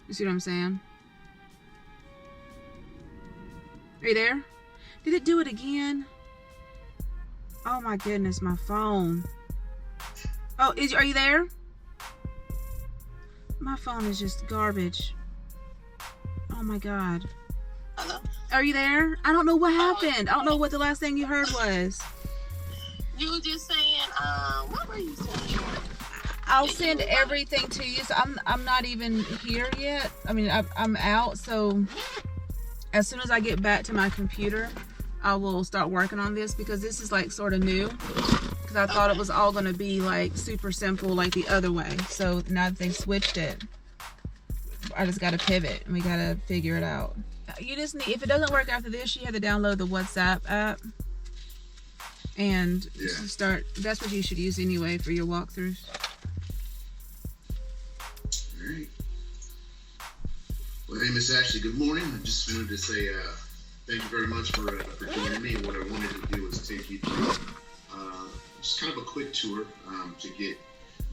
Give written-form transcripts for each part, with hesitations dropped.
You see what I'm saying? Are you there? Did it do it again? Oh my goodness, my phone. Oh, are you there? My phone is just garbage. Oh my God. Hello? Are you there? I don't know what happened. I don't know what the last thing you heard was. You were just saying, what were you saying? I'll send everything to you. So I'm not even here yet. I mean, I'm out. So as soon as I get back to my computer, I will start working on this, because this is like sort of new. Because I thought it was all going to be like super simple like the other way. So now that they switched it, I just got to pivot and we got to figure it out. You just need, if it doesn't work after this, you have to download the WhatsApp app and start. That's what you should use anyway for your walkthroughs. All right. Well, hey, Miss Ashley, good morning. I just wanted to say thank you very much for joining me. What I wanted to do is take you through just kind of a quick tour to get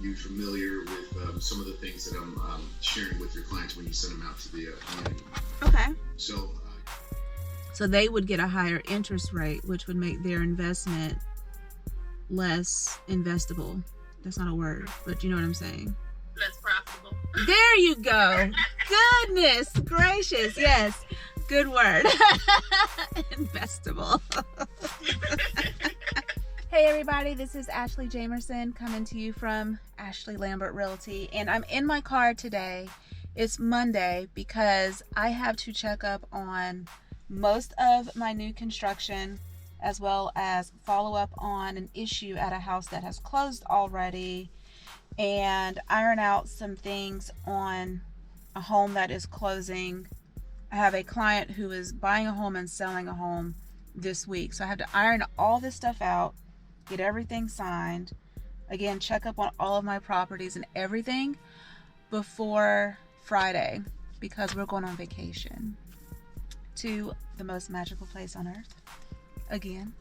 you familiar with some of the things that I'm sharing with your clients when you send them out to the community. Okay. So they would get a higher interest rate, which would make their investment less investable. That's not a word, but you know what I'm saying. Less profitable. There you go. Goodness gracious. Yes. Good word. Investable. Hey everybody, this is Ashley Jamerson coming to you from Ashley Lambert Realty, and I'm in my car today. It's Monday because I have to check up on most of my new construction, as well as follow up on an issue at a house that has closed already, and iron out some things on a home that is closing. I have a client who is buying a home and selling a home this week, so I have to iron all this stuff out, get everything signed, again check up on all of my properties and everything before Friday, because we're going on vacation to the most magical place on earth again.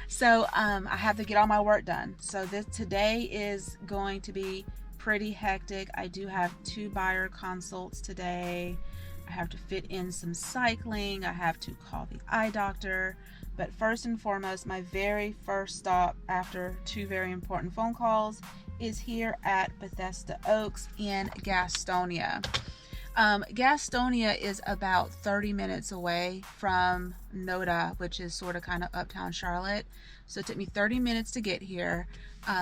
So I have to get all my work done. So today is going to be pretty hectic. I do have 2 buyer consults today. I have to fit in some cycling. I have to call the eye doctor. But first and foremost, my very first stop after 2 very important phone calls is here at Bethesda Oaks in Gastonia. Gastonia is about 30 minutes away from Noda, which is sort of kind of uptown Charlotte. So it took me 30 minutes to get here.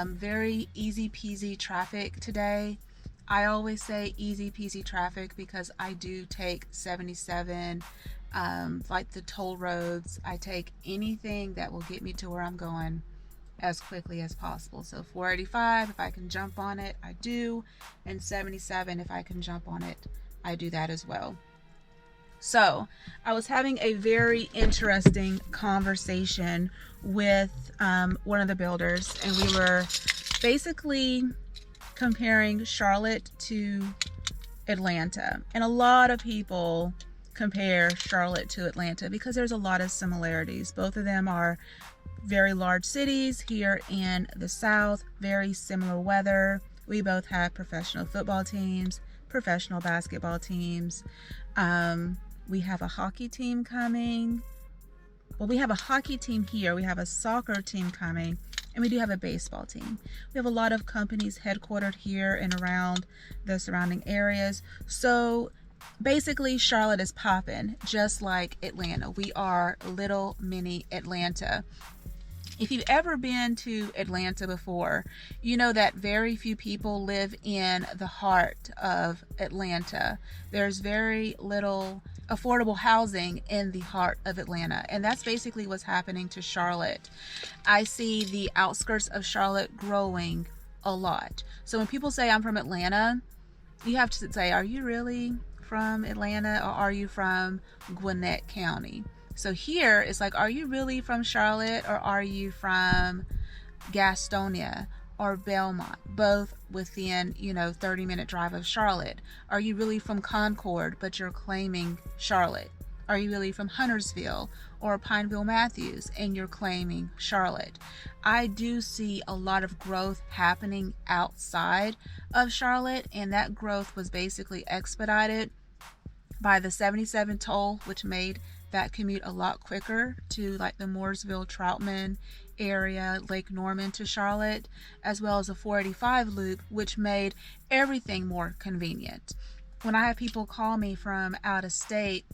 Very easy peasy traffic today. I always say easy peasy traffic because I do take 77, like the toll roads. I take anything that will get me to where I'm going as quickly as possible. So 485, if I can jump on it, I do. And 77, if I can jump on it, I do that as well. So I was having a very interesting conversation with one of the builders, and we were basically comparing Charlotte to Atlanta. And a lot of people compare Charlotte to Atlanta because there's a lot of similarities. Both of them are very large cities here in the South, very similar weather. We both have professional football teams, professional basketball teams. We have a hockey team coming. Well, we have a hockey team here. We have a soccer team coming. And we do have a baseball team. We have a lot of companies headquartered here and around the surrounding areas. So basically, Charlotte is popping, just like Atlanta. We are little mini Atlanta. If you've ever been to Atlanta before, you know that very few people live in the heart of Atlanta. There's very little affordable housing in the heart of Atlanta, and that's basically what's happening to Charlotte. I see the outskirts of Charlotte growing a lot. So when people say I'm from Atlanta, you have to say, are you really from Atlanta, or are you from Gwinnett County? So here it's like, are you really from Charlotte, or are you from Gastonia or Belmont, both within 30-minute drive of Charlotte? Are you really from Concord but you're claiming Charlotte? Are you really from Huntersville or Pineville Matthews and you're claiming Charlotte? I do see a lot of growth happening outside of Charlotte, and that growth was basically expedited by the 77 toll, which made that commute a lot quicker to like the Mooresville, Troutman area, Lake Norman to Charlotte, as well as a 485 loop, which made everything more convenient. When I have people call me from out of state,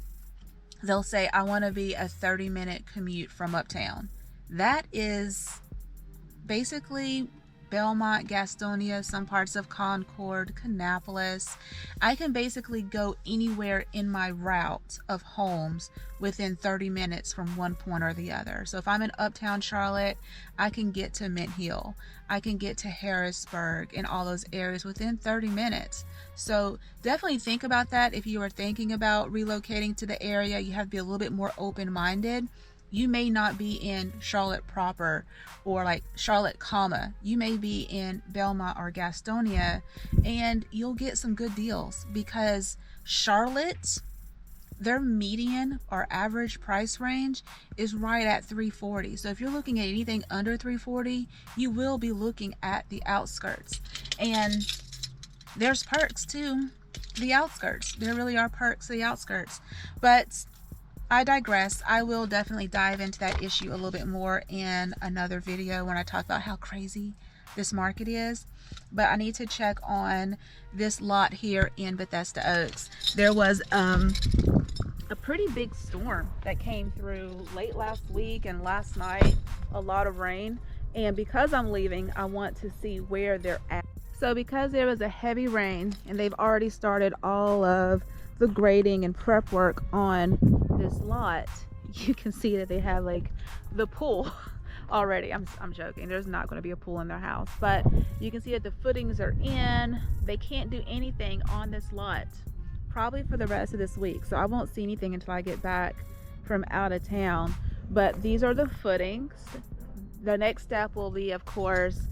they'll say, I want to be a 30-minute commute from Uptown. That is basically Belmont, Gastonia, some parts of Concord, Kannapolis. I can basically go anywhere in my route of homes within 30 minutes from one point or the other. So if I'm in Uptown Charlotte, I can get to Mint Hill. I can get to Harrisburg and all those areas within 30 minutes. So definitely think about that. If you are thinking about relocating to the area, you have to be a little bit more open-minded. You may not be in Charlotte proper or like Charlotte, you may be in Belmont or Gastonia, and you'll get some good deals because Charlotte, their median or average price range is right at $340. So if you're looking at anything under $340, you will be looking at the outskirts. And there's perks to the outskirts. There really are perks to the outskirts. But I digress. I will definitely dive into that issue a little bit more in another video when I talk about how crazy this market is. But I need to check on this lot here in Bethesda Oaks. There was a pretty big storm that came through late last week and last night, a lot of rain. And because I'm leaving, I want to see where they're at. So because there was a heavy rain and they've already started all of the grading and prep work on this lot, you can see that they have like the pool already. I'm joking, there's not going to be a pool in their house, but you can see that the footings are in. They can't do anything on this lot probably for the rest of this week, so I won't see anything until I get back from out of town. But these are the footings. The next step will be, of course,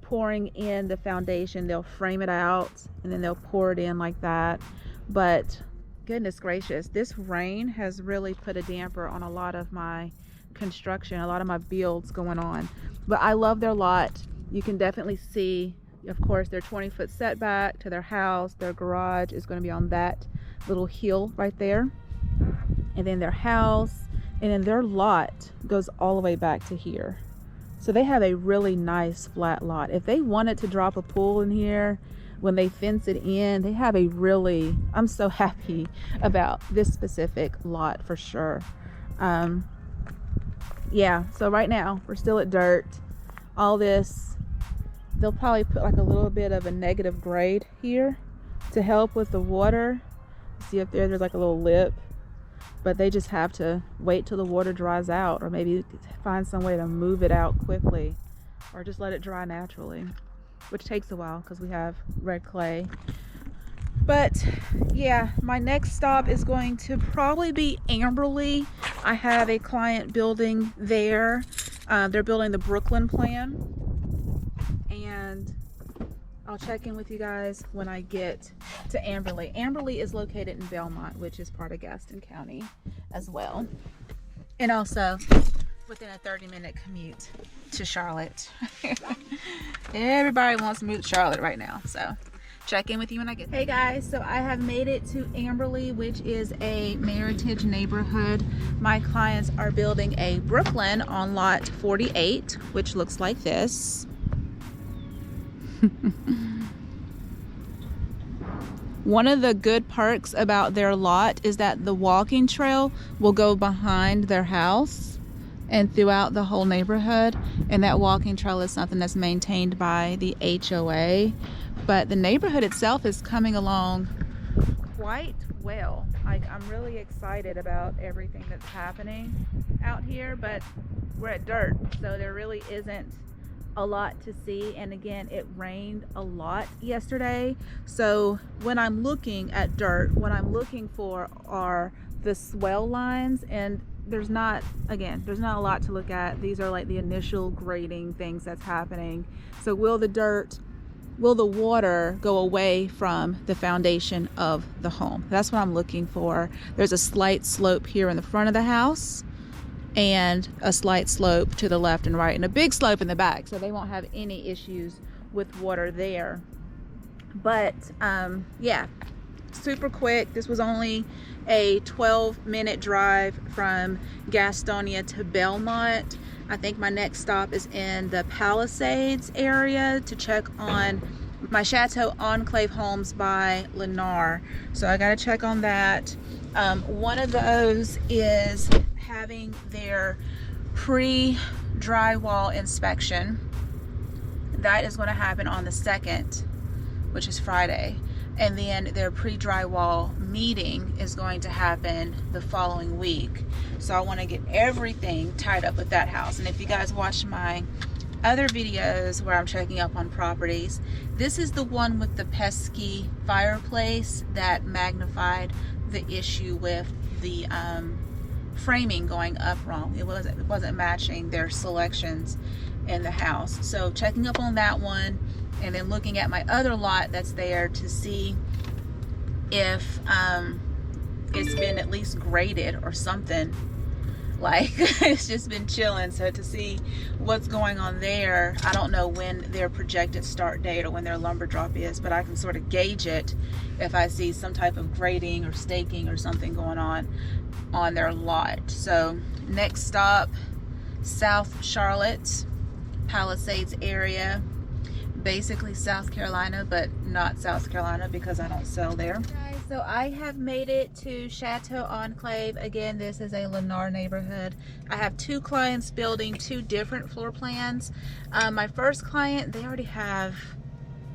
pouring in the foundation. They'll frame it out and then they'll pour it in like that. But goodness gracious, this rain has really put a damper on a lot of my construction, a lot of my builds going on. But I love their lot. You can definitely see, of course, their 20-foot setback to their house. Their garage is going to be on that little hill right there. And then their house, and then their lot goes all the way back to here. So they have a really nice flat lot. If they wanted to drop a pool in here, when they fence it in, they have a really, I'm so happy about this specific lot for sure. Yeah, so right now we're still at dirt. All this, they'll probably put like a little bit of a negative grade here to help with the water. See up there's like a little lip, but they just have to wait till the water dries out, or maybe find some way to move it out quickly, or just let it dry naturally, which takes a while because we have red clay. But yeah, my next stop is going to probably be Amberley. I have a client building there. They're building the Brooklyn plan, and I'll check in with you guys when I get to Amberley. Amberley is located in Belmont, which is part of Gaston County as well, and also within a 30-minute commute to Charlotte. Everybody wants to move to Charlotte right now, so check in with you when I get there. Hey guys, so I have made it to Amberley, which is a Meritage neighborhood. My clients are building a Brooklyn on lot 48, which looks like this. One of the good perks about their lot is that the walking trail will go behind their house and throughout the whole neighborhood, and that walking trail is something that's maintained by the HOA. But the neighborhood itself is coming along quite well. I'm really excited about everything that's happening out here, but we're at dirt, so there really isn't a lot to see. And again, it rained a lot yesterday, so when I'm looking at dirt, what I'm looking for are the swell lines, and there's not a lot to look at. These are like the initial grading things that's happening. So will the water go away from the foundation of the home? That's what I'm looking for. There's a slight slope here in the front of the house, and a slight slope to the left and right, and a big slope in the back, so they won't have any issues with water there. But yeah, super quick. This was only a 12-minute drive from Gastonia to Belmont. I think my next stop is in the Palisades area to check on my Chateau Enclave homes by Lennar. So I gotta check on that. One of those is having their pre-drywall inspection. That is going to happen on the 2nd, which is Friday. And then their pre-drywall meeting is going to happen the following week. So I want to get everything tied up with that house. And if you guys watch my other videos where I'm checking up on properties, this is the one with the pesky fireplace that magnified the issue with the framing going up wrong. It wasn't matching their selections in the house. So checking up on that one, and then looking at my other lot that's there to see if it's been at least graded or something. Like, it's just been chilling. So to see what's going on there, I don't know when their projected start date or when their lumber drop is, but I can sort of gauge it if I see some type of grading or staking or something going on their lot. So next stop, South Charlotte, Palisades area, basically South Carolina, but not South Carolina because I don't sell there. Guys, so I have made it to Chateau Enclave. Again, this is a Lennar neighborhood. I have 2 clients building 2 different floor plans. My first client, they already have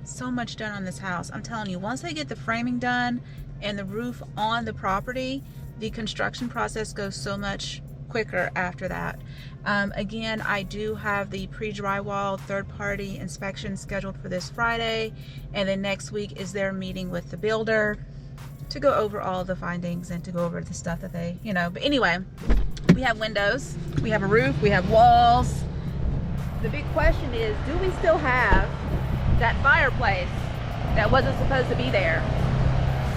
so much done on this house. I'm telling you, once they get the framing done and the roof on the property, the construction process goes so much quicker after that. Again, I do have the pre-drywall third-party inspection scheduled for this Friday, and then next week is their meeting with the builder to go over all the findings and to go over the stuff that they, you know. But anyway, we have windows, we have a roof, we have walls. The big question is, do we still have that fireplace that wasn't supposed to be there?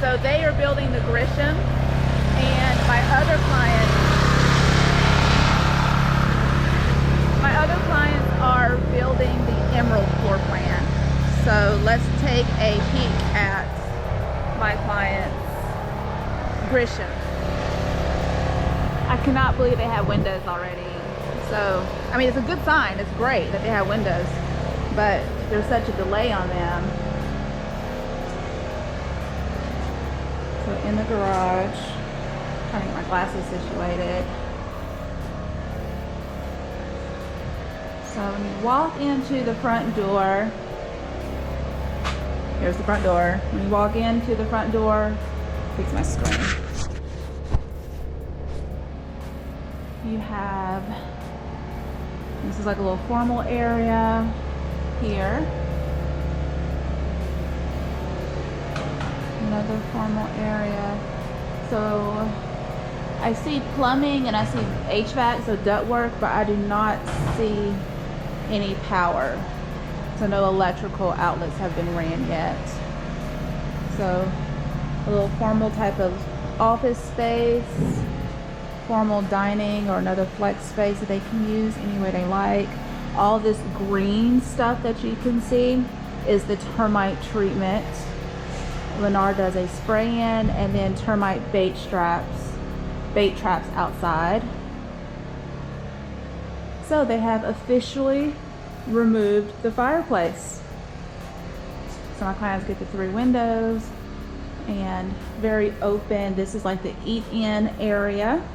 So they are building the Grisham, and my other clients are building the Emerald floor plan. So let's take a peek at my client's Grisham. I cannot believe they have windows already. So, I mean, it's a good sign. It's great that they have windows, but there's such a delay on them. So in the garage, trying to get my glasses situated. So when you walk into the front door, here's the front door. When you walk into the front door, fix my screen. You have, this is like a little formal area here. Another formal area. So I see plumbing and I see HVAC, so ductwork, but I do not see any power. So no electrical outlets have been ran yet. So a little formal type of office space, formal dining or another flex space that they can use any way they like. All this green stuff that you can see is the termite treatment. Lennar does a spray in and then termite bait traps outside. So they have officially removed the fireplace. So my clients get the 3 windows and very open. This is like the eat-in area,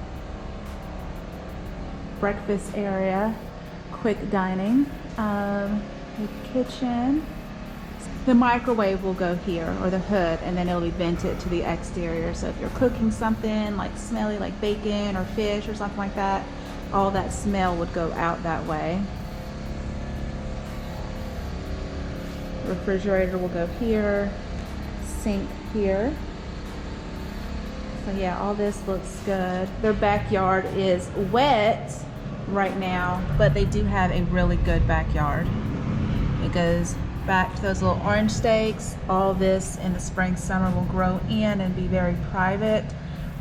breakfast area, quick dining, the kitchen. The microwave will go here, or the hood, and then it'll be vented to the exterior. So if you're cooking something like smelly, like bacon or fish or something like that, all that smell would go out that way. Refrigerator will go here, sink here. So yeah, all this looks good. Their backyard is wet right now, but they do have a really good backyard. It goes back to those little orange stakes. All this in the spring, summer will grow in and be very private.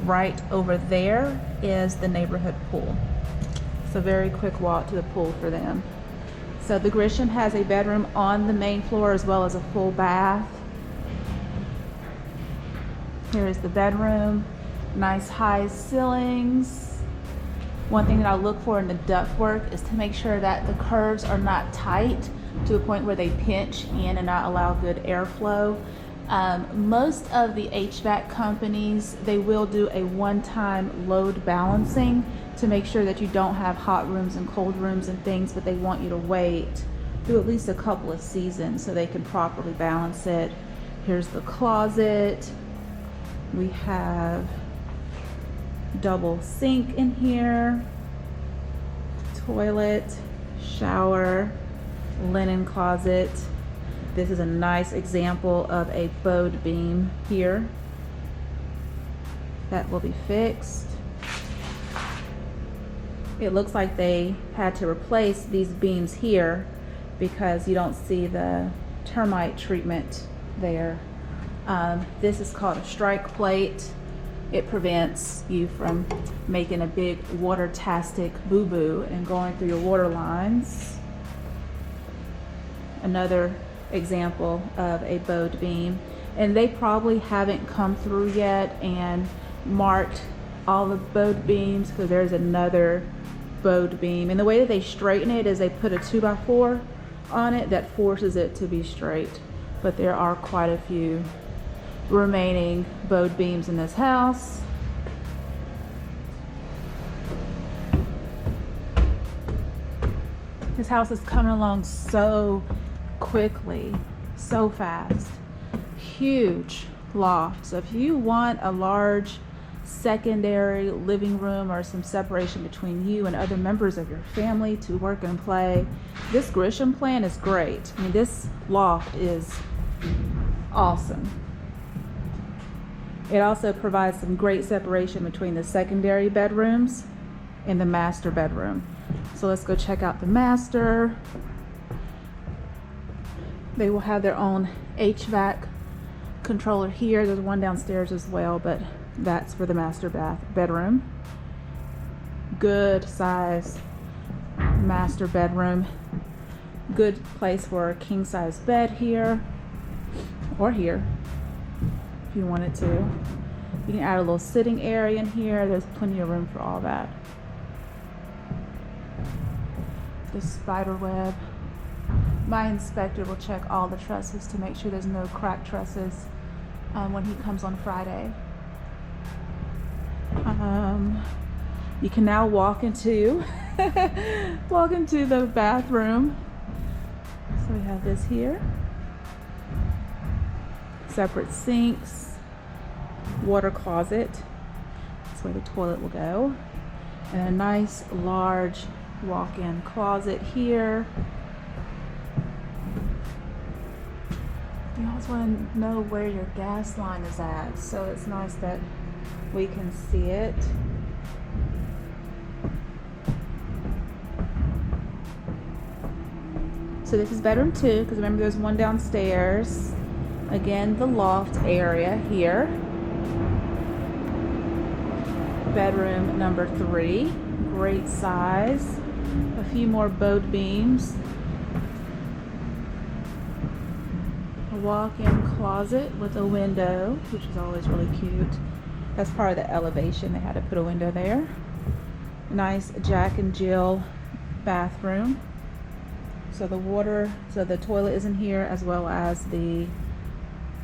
Right over there is the neighborhood pool. So very quick walk to the pool for them. So the Grisham has a bedroom on the main floor as well as a full bath. Here's the bedroom. Nice high ceilings. One thing that I look for in the ductwork is to make sure that the curves are not tight to a point where they pinch in and not allow good airflow. Most of the HVAC companies, they will do a one-time load balancing to make sure that you don't have hot rooms and cold rooms and things, but they want you to wait through at least a couple of seasons so they can properly balance it. Here's the closet. We have double sink in here, toilet, shower, linen closet. This is a nice example of a bowed beam here that will be fixed. It looks like they had to replace these beams here because you don't see the termite treatment there. This is called a strike plate. It prevents you from making a big water-tastic boo-boo and going through your water lines. Another example of a bowed beam, and they probably haven't come through yet and marked all the bowed beams because there's another bowed beam, and the way that they straighten it is they put a 2x4 on it that forces it to be straight. But there are quite a few remaining bowed beams in this house. This house is coming along so quickly, so fast. Huge loft. So if you want a large secondary living room or some separation between you and other members of your family to work and play, this Grisham plan is great. I mean, this loft is awesome. It also provides some great separation between the secondary bedrooms and the master bedroom. So let's go check out the master. They will have their own HVAC controller here. There's one downstairs as well, but that's for the master bedroom. Good size master bedroom. Good place for a king size bed here or here if you wanted to. You can add a little sitting area in here. There's plenty of room for all that. The spider web. My inspector will check all the trusses to make sure there's no cracked trusses when he comes on Friday. You can now walk into the bathroom. So we have this here. Separate sinks, water closet. That's where the toilet will go. And a nice large walk-in closet here. You always want to know where your gas line is at, so it's nice that we can see it. So this is bedroom 2, because remember there's one downstairs. Again, the loft area here. Bedroom number 3, great size. A few more bowed beams. A walk-in closet with a window, which is always really cute. That's part of the elevation. They had to put a window there. Nice Jack and Jill bathroom. So the toilet is in here, as well as the,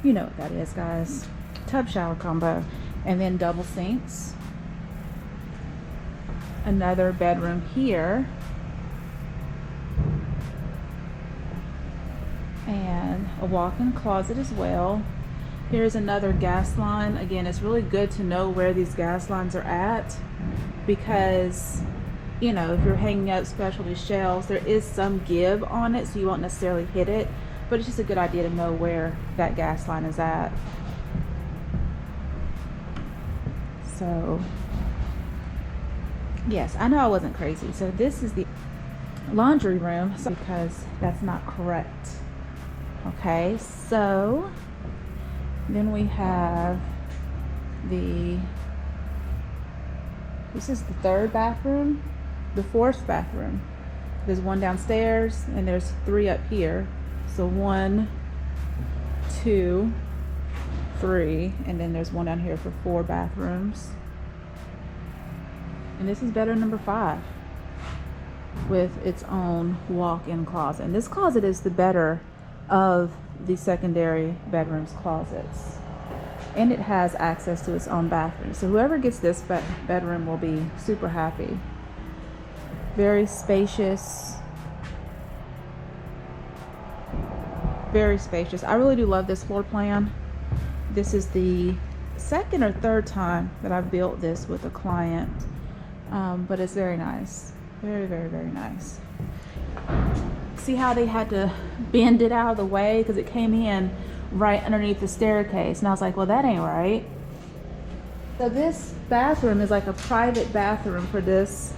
you know what that is, guys, tub shower combo. And then double sinks. Another bedroom here. And a walk-in closet as well. Here's another gas line. Again, it's really good to know where these gas lines are at, because, you know, if you're hanging up specialty shelves, there is some give on it, so you won't necessarily hit it, but it's just a good idea to know where that gas line is at. So, yes, I know I wasn't crazy. So this is the laundry room, because that's not correct. Okay, so then we have this is the 3rd bathroom, the 4th bathroom. There's one downstairs and there's 3 up here. So 1, 2, 3, and then there's one down here for 4 bathrooms. And this is bedroom number 5 with its own walk-in closet. And this closet is the better of the secondary bedrooms closets. And it has access to its own bathroom. So whoever gets this bedroom will be super happy. Very spacious. Very spacious. I really do love this floor plan. This is the second or third time that I've built this with a client. But it's very nice. Very, very, very nice. See how they had to bend it out of the way because it came in right underneath the staircase, and I was like, well, that ain't right. So this bathroom is like a private bathroom for this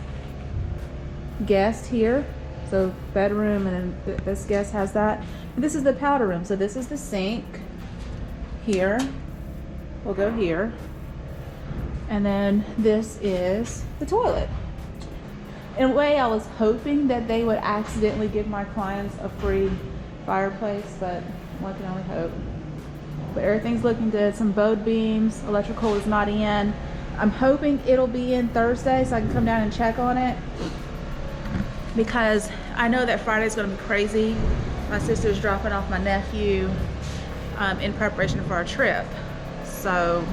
guest here. So bedroom, and then this guest has that. And this is the powder room. So this is the sink here. We'll go here. And then this is the toilet. In a way, I was hoping that they would accidentally give my clients a free fireplace, but one can only hope. But everything's looking good. Some bowed beams. Electrical is not in. I'm hoping it'll be in Thursday so I can come down and check on it, because I know that Friday's going to be crazy. My sister's dropping off my nephew in preparation for our trip. So,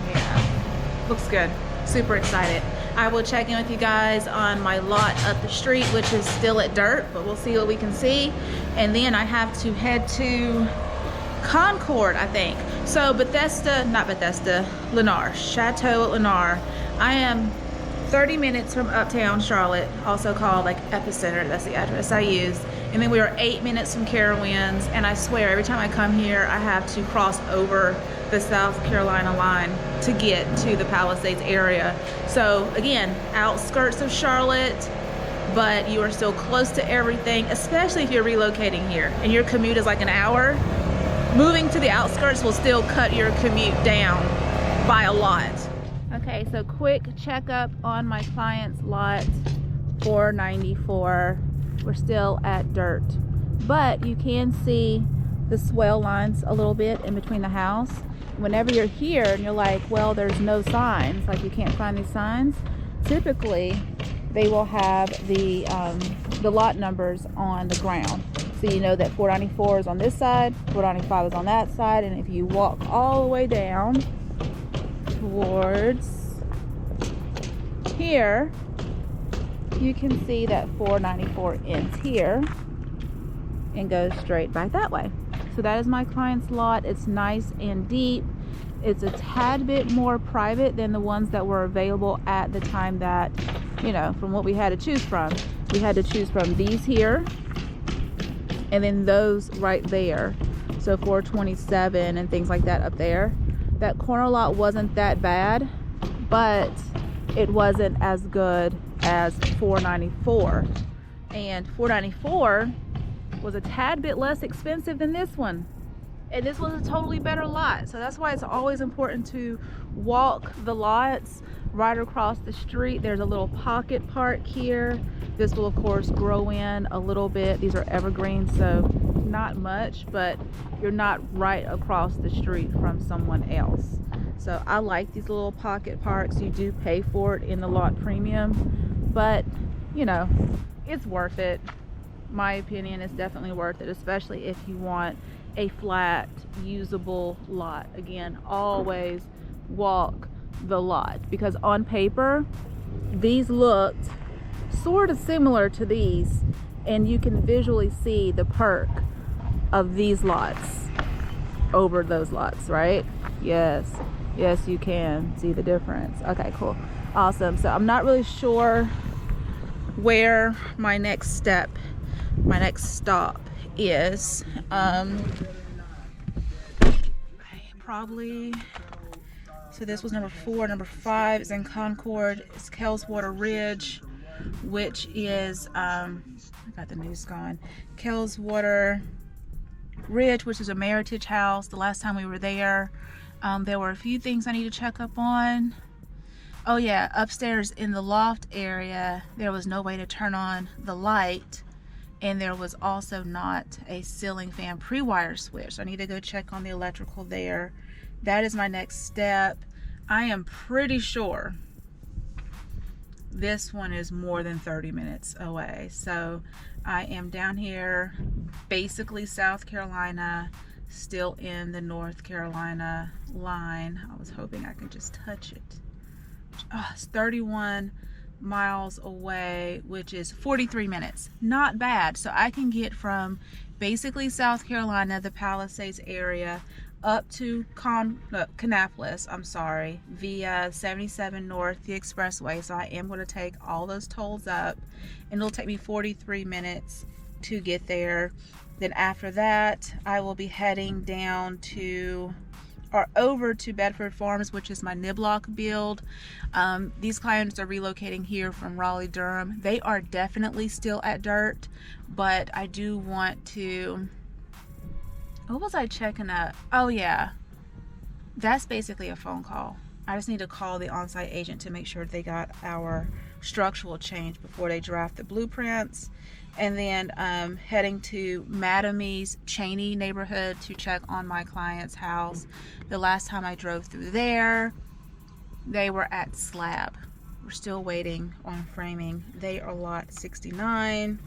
yeah, looks good. Super excited. I will check in with you guys on my lot up the street, which is still at dirt, but we'll see what we can see. And then I have to head to Concord, I think. So Lennar, Chateau at Lennar. I am 30 minutes from Uptown, Charlotte, also called like Epicenter. That's the address I use. And then we are 8 minutes from Carowinds. And I swear, every time I come here, I have to cross over the South Carolina line to get to the Palisades area. So again, outskirts of Charlotte, but you are still close to everything, especially if you're relocating here and your commute is like an hour. Moving to the outskirts will still cut your commute down by a lot. Okay, so quick checkup on my client's lot, 494. We're still at dirt, but you can see the swell lines a little bit in between the house. Whenever you're here and you're like, well, there's no signs, like you can't find these signs, typically they will have the lot numbers on the ground. So you know that 494 is on this side, 495 is on that side, and if you walk all the way down towards here, you can see that 494 ends here and goes straight back that way. So that is my client's lot. It's nice and deep. It's a tad bit more private than the ones that were available at the time that, you know, from what we had to choose from. We had to choose from these here and then those right there. So 427 and things like that up there. That corner lot wasn't that bad, but it wasn't as good as 494. And 494 was a tad bit less expensive than this one, and this was a totally better lot. So that's why it's always important to walk the lots right across the street. There's a little pocket park here. This will of course grow in a little bit. These are evergreens, so not much, but you're not right across the street from someone else. So I like these little pocket parks. You do pay for it in the lot premium, but you know, it's worth it. My opinion is definitely worth it, especially if you want a flat, usable lot. Again, always walk the lot, because on paper, these looked sort of similar to these, and you can visually see the perk of these lots over those lots, right? Yes, you can see the difference. Okay, cool, awesome. So I'm not really sure where my next stop is. Probably, so this was number 4. Number 5 is in Concord. It's Kellswater Ridge, which is I got the news going. Kellswater Ridge, which is a Meritage house. The last time we were there, there were a few things I need to check up on. Oh yeah, upstairs in the loft area, there was no way to turn on the light and there was also not a ceiling fan pre-wire switch. I need to go check on the electrical there. That is my next step. I am pretty sure this one is more than 30 minutes away. So I am down here, basically South Carolina, still in the North Carolina line. I was hoping I could just touch it. It's 31 miles away, which is 43 minutes. Not bad. So I can get from basically South Carolina, the Palisades area, up to Kannapolis, via 77 North, the expressway. So I am going to take all those tolls up, and it'll take me 43 minutes to get there. Then after that, I will be heading down to, or over to Bedford Farms, which is my Niblock build. These clients are relocating here from Raleigh-Durham. They are definitely still at dirt, but I do want to, what was I checking up? Oh yeah, that's basically a phone call. I just need to call the on-site agent to make sure they got our structural change before they draft the blueprints. And then heading to Mattamy's Cheyney neighborhood to check on my client's house. The last time I drove through there, they were at slab. We're still waiting on framing. They are lot 69.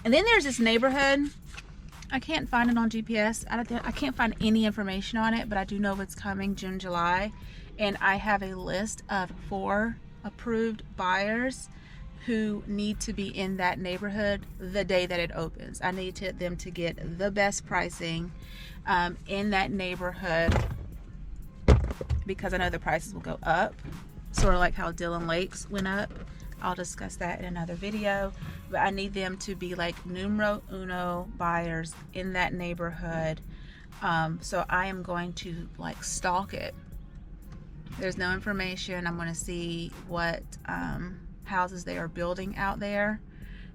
And then there's this neighborhood. I can't find it on GPS. I can't find any information on it, but I do know it's coming June, July. And I have a list of 4 approved buyers who need to be in that neighborhood the day that it opens. I need them to get the best pricing in that neighborhood, because I know the prices will go up, sort of like how Dillon Lakes went up. I'll discuss that in another video, but I need them to be like numero uno buyers in that neighborhood. So I am going to like stalk it. There's no information. I'm going to see what houses they are building out there.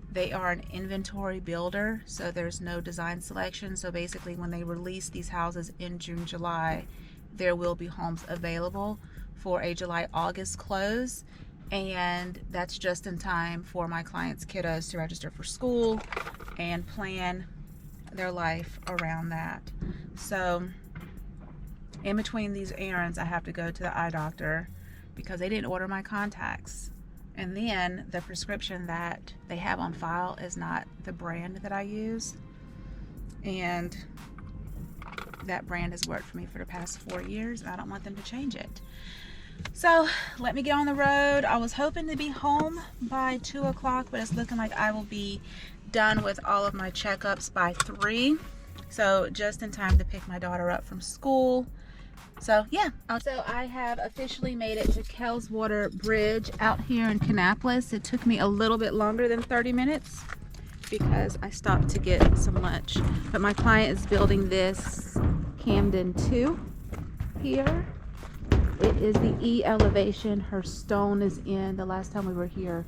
They are an inventory builder, so there's no design selection. So basically when they release these houses in June, July, there will be homes available for a July-August close. And that's just in time for my clients' kiddos to register for school and plan their life around that. So in between these errands, I have to go to the eye doctor because they didn't order my contacts. And then the prescription that they have on file is not the brand that I use. And that brand has worked for me for the past 4 years, and I don't want them to change it. So let me get on the road. I was hoping to be home by 2 o'clock, but it's looking like I will be done with all of my checkups by 3. So just in time to pick my daughter up from school. So yeah, so I have officially made it to Kellswater Bridge out here in Kannapolis. It took me a little bit longer than 30 minutes because I stopped to get some lunch. But my client is building this Camden 2 here. It is the E elevation. Her stone is in. The last time we were here,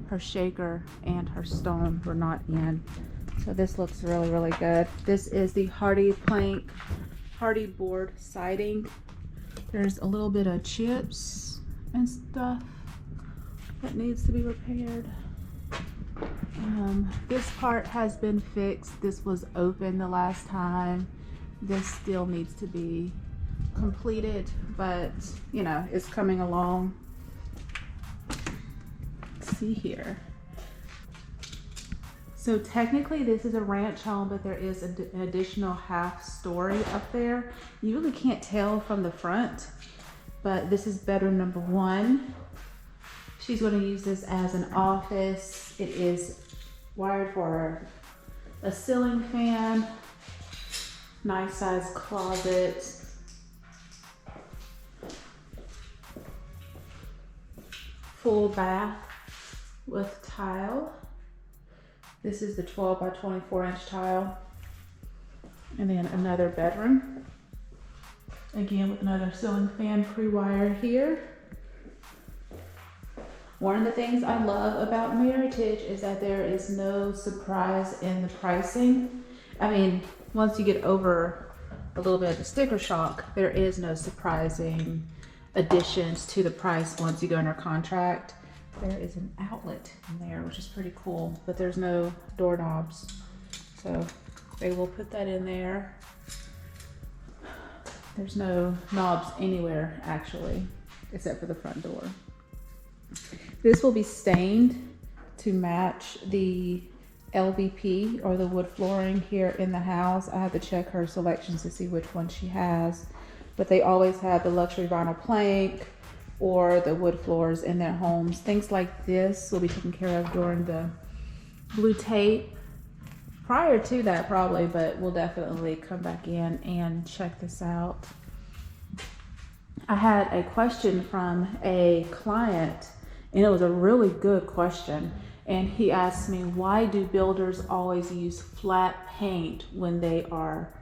her shaker and her stone were not in. So this looks really, really good. This is the hardy plank, hardy board siding. There's a little bit of chips and stuff that needs to be repaired. This part has been fixed. This was open the last time. This still needs to be completed, but you know, it's coming along. Let's see here. So technically this is a ranch home, but there is an additional half story up there. You really can't tell from the front, but this is bedroom number 1. She's going to use this as an office. It is wired for a ceiling fan, nice size closet, full bath with tile. This is the 12 by 24 inch tile. And then another bedroom. Again with another ceiling fan pre-wired here. One of the things I love about Meritage is that there is no surprise in the pricing. I mean, once you get over a little bit of the sticker shock, there is no surprising additions to the price once you go under contract. there is an outlet in there, which is pretty cool, but there's no doorknobs. So they will put that in there. There's no knobs anywhere actually, except for the front door. This will be stained to match the LVP or the wood flooring here in the house. I have to check her selections to see which one she has, but they always have the luxury vinyl plank or the wood floors in their homes. Things like this will be taken care of during the blue tape. Prior to that probably, but we'll definitely come back in and check this out. I had a question from a client, and it was a really good question. And he asked me, why do builders always use flat paint when they are,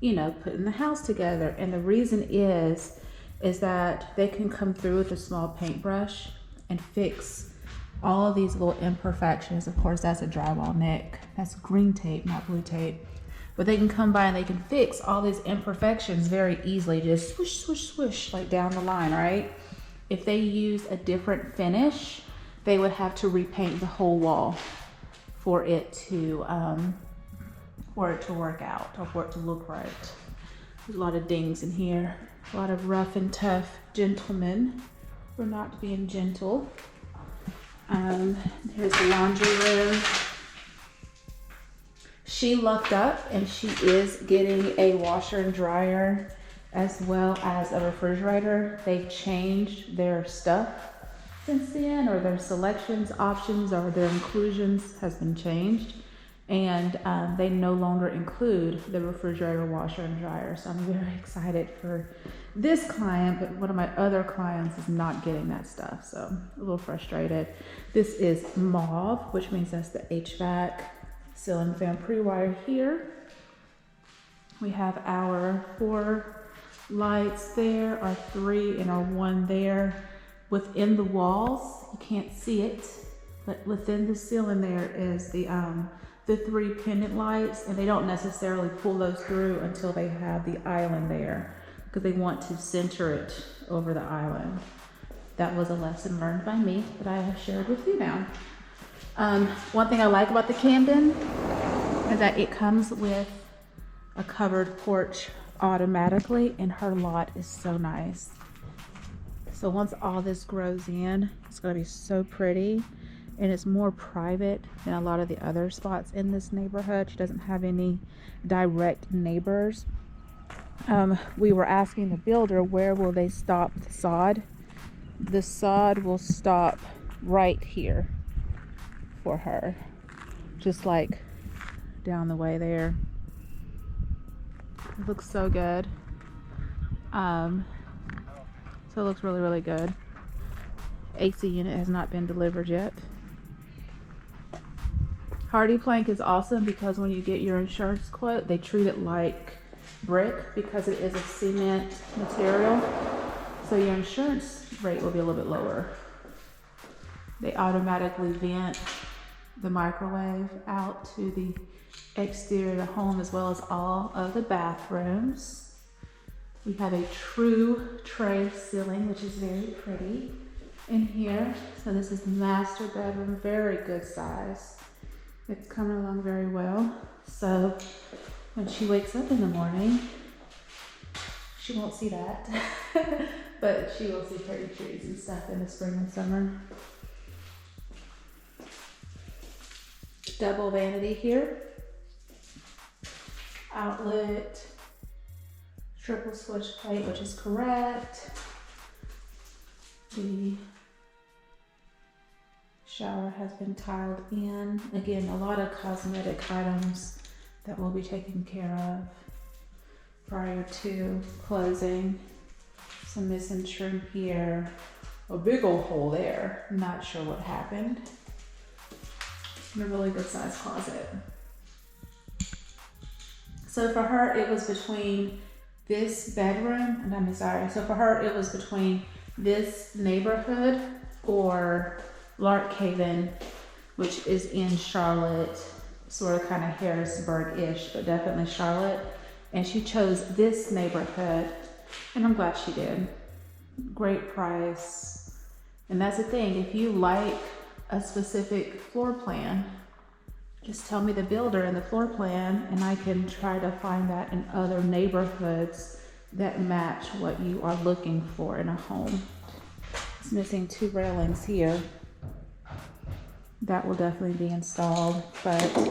you know, putting the house together? And the reason is that they can come through with a small paintbrush and fix all of these little imperfections. Of course, that's a drywall nick. That's green tape, not blue tape. But they can come by and they can fix all these imperfections very easily. Just swish, swish, swish, like down the line, right? If they use a different finish, they would have to repaint the whole wall for it to work out, or for it to look right. There's a lot of dings in here. A lot of rough and tough gentlemen for not being gentle. Here's the laundry room. She lucked up and she is getting a washer and dryer as well as a refrigerator. They've changed their stuff since then, or their selections, options, or their inclusions has been changed. And they no longer include the refrigerator, washer, and dryer. So I'm very excited for this client, but one of my other clients is not getting that stuff. So I'm a little frustrated. This is mauve, which means that's the HVAC ceiling fan pre-wire here. We have our 4 lights there, our 3 and our 1 there. Within the walls, you can't see it, but within the ceiling there is the 3 pendant lights, and they don't necessarily pull those through until they have the island there, because they want to center it over the island. That was a lesson learned by me that I have shared with you now. One thing I like about the Camden is that it comes with a covered porch automatically, and her lot is so nice. So once all this grows in, it's going to be so pretty, and it's more private than a lot of the other spots in this neighborhood. She doesn't have any direct neighbors. We were asking the builder, where will they stop the sod? The sod will stop right here for her, just like down the way there. It looks so good. So it looks really, really good. AC unit has not been delivered yet. Hardy plank is awesome because when you get your insurance quote, they treat it like brick because it is a cement material. So your insurance rate will be a little bit lower. They automatically vent the microwave out to the exterior of the home as well as all of the bathrooms. We have a true tray ceiling, which is very pretty in here. So this is the master bedroom, very good size. It's coming along very well. So when she wakes up in the morning, she won't see that, but she will see pretty trees and stuff in the spring and summer. Double vanity here. Outlet. Triple switch plate, which is correct. The shower has been tiled in. Again, a lot of cosmetic items that will be taken care of prior to closing. Some missing trim here. A big old hole there. Not sure what happened. And a really good size closet. So for her, it was between this bedroom, and I'm sorry, so for her, it was between this neighborhood or Lark Haven, which is in Charlotte, sort of kind of Harrisburg-ish, but definitely Charlotte. And she chose this neighborhood, and I'm glad she did. Great price, And that's the thing, if you like a specific floor plan, just tell me the builder and the floor plan, and I can try to find that in other neighborhoods that match what you are looking for in a home. It's missing 2 railings here. That will definitely be installed, but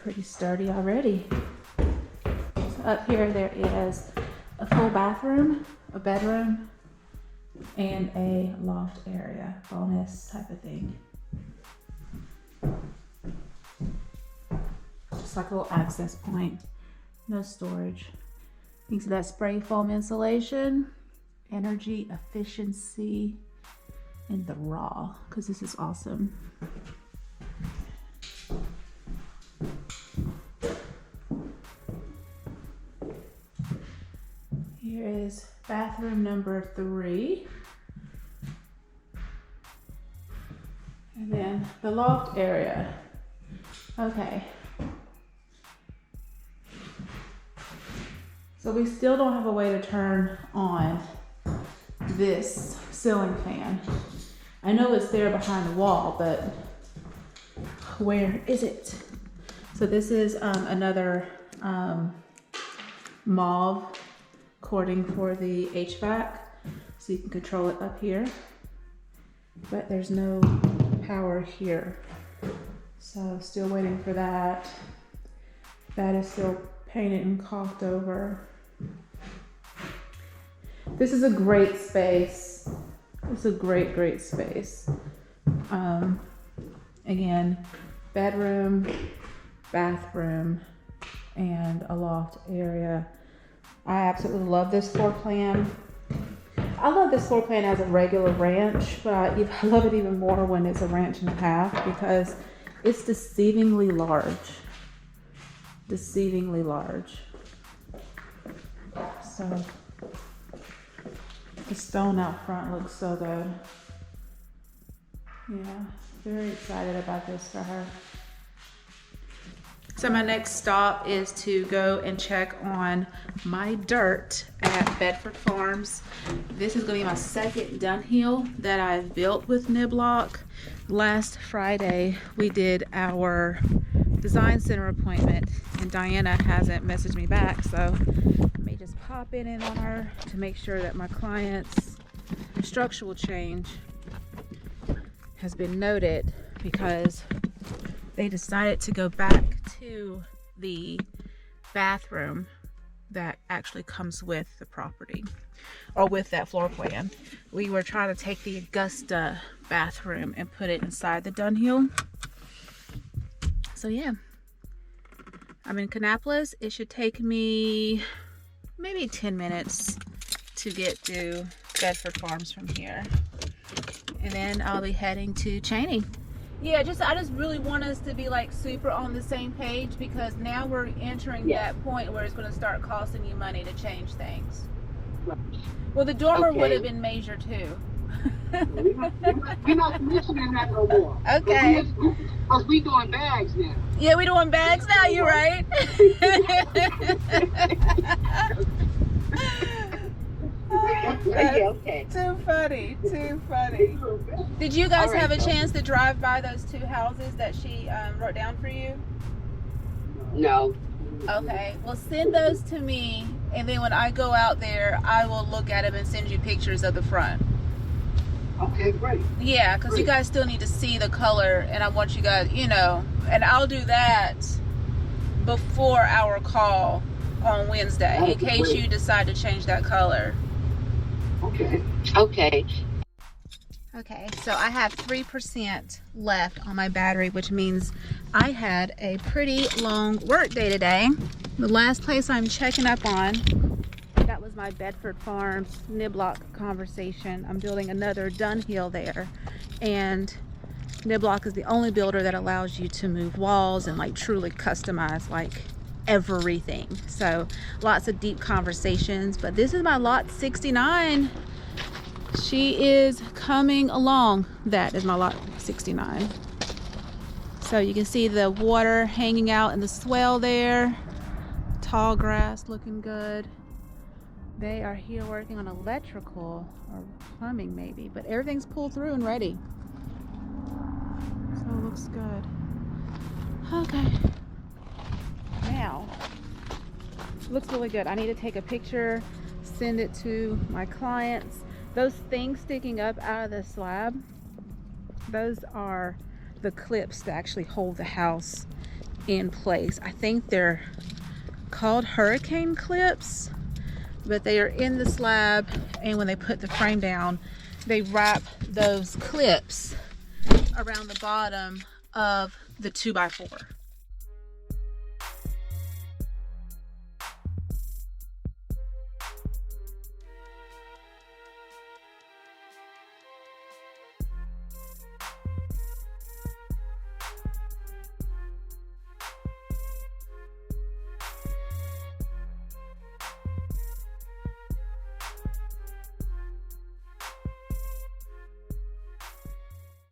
pretty sturdy already. So up here there is a full bathroom, a bedroom, and a loft area, bonus type of thing. Just like a little access point, no storage. You can see that spray foam insulation, energy efficiency, and the raw, because this is awesome. Here is bathroom number 3. And then the loft area. Okay. So we still don't have a way to turn on this ceiling fan. I know it's there behind the wall, but where is it? So this is another mauve cording for the HVAC, so you can control it up here, but there's no power here. So still waiting for that. That is still painted and caulked over. This is a great space. It's a great space. Again, bedroom, bathroom, and a loft area. I absolutely love this floor plan. I love this floor plan as a regular ranch, but I love it even more when it's a ranch and a half, because it's deceivingly large. Deceivingly large. So the stone out front looks so good. Yeah, very excited about this for her. So my next stop is to go and check on my dirt at Bedford Farms. This is going to be my second Dunhill that I've built with Niblock. Last Friday we did our design center appointment, and Diana hasn't messaged me back, so I may just pop in on her to make sure that my client's structural change has been noted, because they decided to go back to the bathroom that actually comes with the property, or with that floor plan. We were trying to take the Augusta bathroom and put it inside the Dunhill. So yeah, I'm in Kannapolis. It should take me maybe 10 minutes to get to Bedford Farms from here. And then I'll be heading to Cheyney. Yeah, I just really want us to be like super on the same page, because now we're entering that point where it's going to start costing you money to change things. Right. Well, the dormer would have been major too. We're not mentioning that no more. Okay. Because we doing bags now. Yeah, we doing bags now, you're right. Okay. Too funny, too funny. Did you guys have a chance to drive by those 2 houses that she wrote down for you? No. Okay, well send those to me, and then when I go out there, I will look at them and send you pictures of the front. Okay, great. Yeah, because you guys still need to see the color, and I want you guys, and I'll do that before our call on Wednesday, in case you decide to change that color. Okay. Okay, so I have 3% left on my battery, which means I had a pretty long work day today. The last place I'm checking up on, that was my Bedford Farms Niblock conversation. I'm building another Dunhill there, and Niblock is the only builder that allows you to move walls and like truly customize like everything. So lots of deep conversations, but this is my lot 69. She is coming along. That is my lot 69. So you can see the water hanging out in the swell there. Tall grass looking good. They are here working on electrical or plumbing maybe, but everything's pulled through and ready. So it looks good. Okay. Now, looks really good. I need to take a picture, send it to my clients. Those things sticking up out of the slab, those are the clips that actually hold the house in place. I think they're called hurricane clips, but they are in the slab, and when they put the frame down, they wrap those clips around the bottom of the 2x4.